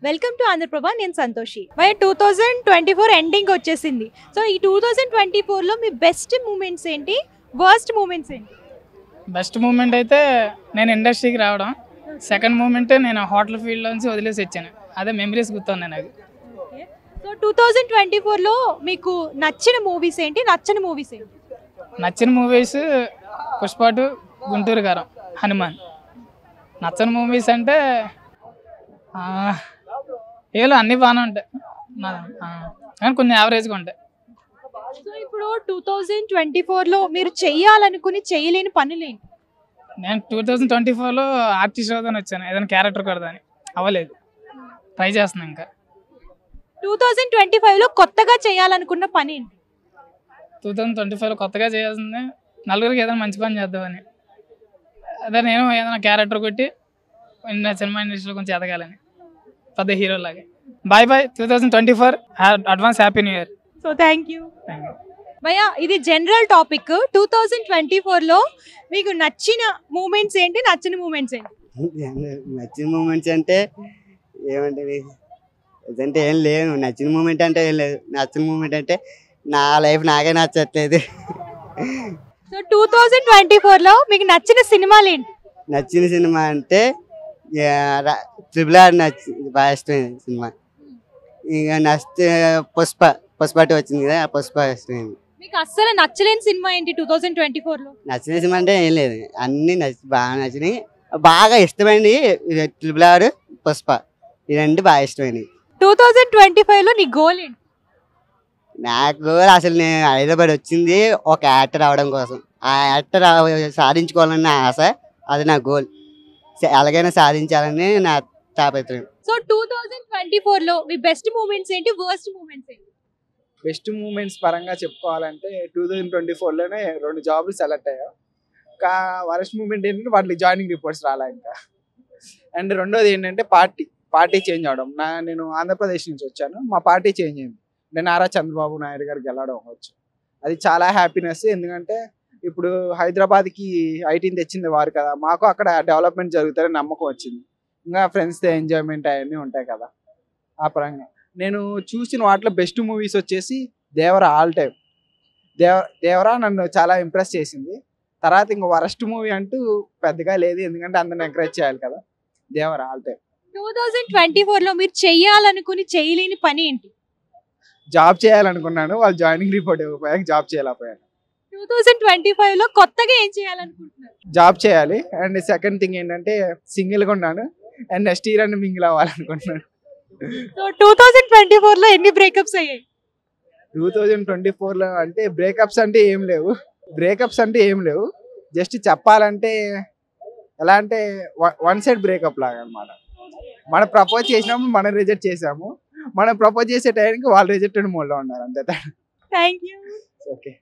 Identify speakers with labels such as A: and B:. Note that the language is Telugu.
A: Welcome to Andhraprabha. నేను సంతోషి. మరి 2024 ఎండింగ్ వచ్చేసింది. సో ఈ 2024లో మీ బెస్ట్ మూమెంట్స్ ఏంటి, వర్స్ట్ మూమెంట్స్ ఏంటి?
B: బెస్ట్ మూమెంట్ అయితే నేను ఇండస్ట్రీకి రావడం, సెకండ్ మూమెంట్ నేను హోటల్ ఫీల్డ్ నుంచి వదిలేసి వచ్చాను. అదే మెమరీస్ గుర్తున్నాయి నాకు.
A: సో 2024లో మీకు నచ్చిన మూవీస్ ఏంటి, నచ్చని మూవీస్ ఏంటి?
B: నచ్చిన మూవీస్ పుష్ప 2, గుంటూరు కారం, హనుమాన్. నచ్చని మూవీస్ అంటే ఏలో అన్నీ బాగానే ఉంటాయి కానీ కొన్ని యావరేజ్గా ఉంటాయి.
A: సో ఇప్పుడు 2024లో మీరు చెయ్యాలనుకుని చేయలేని పనులేంటి?
B: నేను 2024లో ఆర్టిస్ట్ అవుదాని వచ్చాను, ఏదైనా క్యారెక్టర్ కొడదాని, అవ్వలేదు. ట్రై చేస్తున్నాను ఇంకా.
A: 2025లో కొత్తగా చేయాలనుకున్న పని ఏంటి?
B: 2025లో కొత్తగా చేయాల్సింది నలుగురికి ఏదైనా మంచి పని చేద్దామని. అదే నేను ఏదైనా క్యారెక్టర్ కొట్టి సినిమా ఇండస్ట్రీలో కొంచెం ఎదగాలని, పెద్ద హీరోలాగా. Bye bye 2024, advance happy new year.
A: So thank you భయ్యా. ఇది జనరల్ టాపిక్. 2024లో మీకు నచ్చిన మూమెంట్స్ ఏంటి, నచ్చిన మూమెంట్స్ ఏంటి?
C: నచ్చిన మూమెంట్స్ అంటే ఏమంటది అంటే ఏం లేవు. నచ్చిన మూమెంట్ అంటే ఏం లేదు. నచ్చిన మూమెంట్ అంటే నా లైఫ్ నాకే నచ్చట్లేదు.
A: సో 2024లో మీకు నచ్చిన సినిమాలు ఏంటి?
C: నచ్చిన సినిమా అంటే RRR బాగా ఇష్టమైన సినిమా. ఇంకా నెక్స్ట్ పుష్ప 2 వచ్చింది కదా, ఆ పుష్ప ఇష్టమైంది.
A: మీకు అస్సలు నచ్చలేని సినిమా ఏంటి 2024లో?
C: నచ్చిన సినిమా అంటే ఏం లేదు, అన్నీ బాగా నచ్చినాయి. బాగా ఇష్టమైనది RRR, పుష్ప, ఈ రెండు బాగా ఇష్టమైనవి.
A: 2025లో నీ గోల్ ఏంటి?
C: నాకు అసలు నేను హైదరాబాద్ వచ్చింది ఒక యాక్టర్ అవడం కోసం. ఆ యాక్టర్ సాధించుకోవాలని నా ఆశ, అది నా గోల్. ఎలాగైనా సాధించాలని నా తాపత్రయం.
A: సో 2024లో మీ బెస్ట్ మూమెంట్స్ ఏంటి, వర్స్ట్ మూమెంట్స్ ఏంటి?
D: బెస్ట్ మూమెంట్స్ పరంగా చెప్పుకోవాలంటే 2024లోనే 2 జాబులు సెలెక్ట్ అయ్యా. ఇంకా వరస్ట్ మూమెంట్ ఏంటంటే వాటికి జాయినింగ్ రిపోర్ట్స్ రాలే ఇంకా. అండ్ రెండోది ఏంటంటే పార్టీ చేంజ్ అవడం. నేను ఆంధ్రప్రదేశ్ నుంచి వచ్చాను, మా పార్టీ చేంజ్ అయింది. నేను నారా చంద్రబాబు నాయుడు గారు గెలవడం వచ్చు, అది చాలా హ్యాపీనెస్. ఎందుకంటే ఇప్పుడు హైదరాబాద్కి ఐటీని తెచ్చింది వారు కదా, మాకు అక్కడ డెవలప్మెంట్ జరుగుతారని నమ్మకం వచ్చింది. ఇంకా ఫ్రెండ్స్తో ఎంజాయ్మెంట్ అవన్నీ ఉంటాయి కదా. ఆ పరంగా నేను చూసిన వాటిలో బెస్ట్ మూవీస్ వచ్చేసి దేవరా. ఆల్ టైమ్ దేవరా నన్ను చాలా ఇంప్రెస్ చేసింది. తర్వాత ఇంకా వరస్ట్ మూవీ అంటూ పెద్దగా లేదు, ఎందుకంటే అందరిని ఎంకరేజ్ చేయాలి కదా. Devara all time.
A: 2024లో మీరు చెయ్యాలనుకుని చేయలేని పని ఏంటి?
D: జాబ్ చేయాలనుకున్నాను, వాళ్ళు జాయినింగ్ రిపోర్ట్ ఇవ్వకపోయాక జాబ్ చేయలేకపోయాను.
A: 2025లో కొత్తగా ఏం చేయాలనుకుంటున్నారు?
D: జాబ్ చేయాలి. అండ్ సెకండ్ థింగ్ ఏంటంటే సింగిల్గా ఉన్నాను, and next year and mingle అవ్వాలనుకుంటున్నాను.
A: సో 2024లో ఎన్ని బ్రేకప్స్ అయ్యాయి?
D: 2024లో అంటే బ్రేకప్స్ అంటే ఏం లేవు. జస్ట్ చెప్పాలంటే ఎలా అంటే వన్ సైడ్ బ్రేకప్ లాగా అనమాట. మనం ప్రపోజ్ చేసినప్పుడు మనం రిజెక్ట్ చేసాము, మనం ప్రపోజ్ చేసే టైంకి వాళ్ళు రిజెక్టెడ్ మోడ్లో ఉన్నారు, అంతే.
A: Thank you.
D: ఓకే.